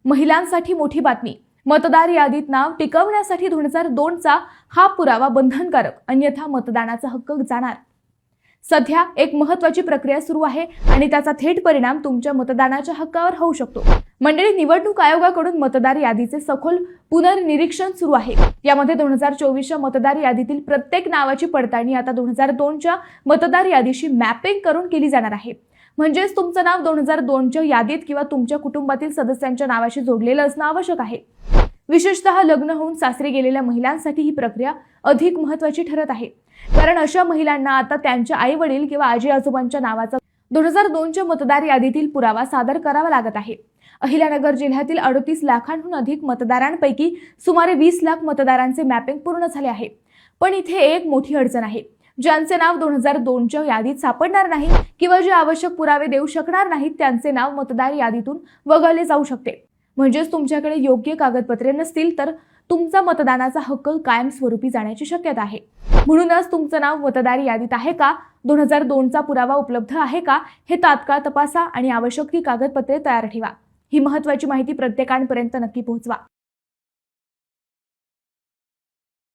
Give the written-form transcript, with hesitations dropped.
महिलांसाठी मोठी बातमी. मतदार यादीत नाव टिकवण्यासाठी 2002चा हा पुरावा बंधनकारक, अन्यथा मतदानाचा हक्क जाणार. सध्या एक महत्त्वाची प्रक्रिया सुरू आहे आणि त्याचा थेट परिणाम तुमच्या मतदानाच्या हक्कावर होऊ शकतो. मंडळी, निवडणूक आयोगाकडून मतदार यादीचे सखोल पुनर्निरीक्षण सुरू आहे. यामध्ये 2024च्या मतदार यादीतील प्रत्येक नावाची पडताळणी आता 2002च्या मतदार यादीशी मॅपिंग करून केली जाणार आहे. म्हणजेच तुमचं नाव 2002च्या यादीत किंवा तुमच्या कुटुंबातील सदस्यांच्या नावाशी जोडलेलं असणं आवश्यक आहे. विशेषतः लग्न होऊन सासरी गेलेल्या महिलांसाठी ही प्रक्रिया अधिक महत्त्वाची ठरत आहे, कारण अशा महिलांना आता त्यांच्या आई वडील किंवा आजी आजोबांच्या नावाचा 2002च्या मतदार यादीतील पुरावा सादर करावा लागत आहे. अहिल्यानगर जिल्ह्यातील 38 लाखांहून अधिक मतदारांपैकी सुमारे 20 लाख मतदारांचे मॅपिंग पूर्ण झाले आहे. पण इथे एक मोठी अडचण आहे. ज्यांचे नाव 2002च्या यादीत सापडणार नाही किंवा जे आवश्यक पुरावे देऊ शकणार नाहीत, त्यांचे नाव मतदार यादीतून वगळले जाऊ शकते. म्हणजेच तुमच्याकडे योग्य कागदपत्रे नसतील तर तुमचा मतदानाचा हक्क कायमस्वरूपी जाण्याची शक्यता आहे. म्हणूनच तुमचं नाव मतदार यादीत आहे का, 2002चा पुरावा उपलब्ध आहे का, हे तात्काळ तपासा आणि आवश्यक ती कागदपत्रे तयार ठेवा. ही महत्त्वाची माहिती प्रत्येकापर्यंत नक्की पोहोचवा.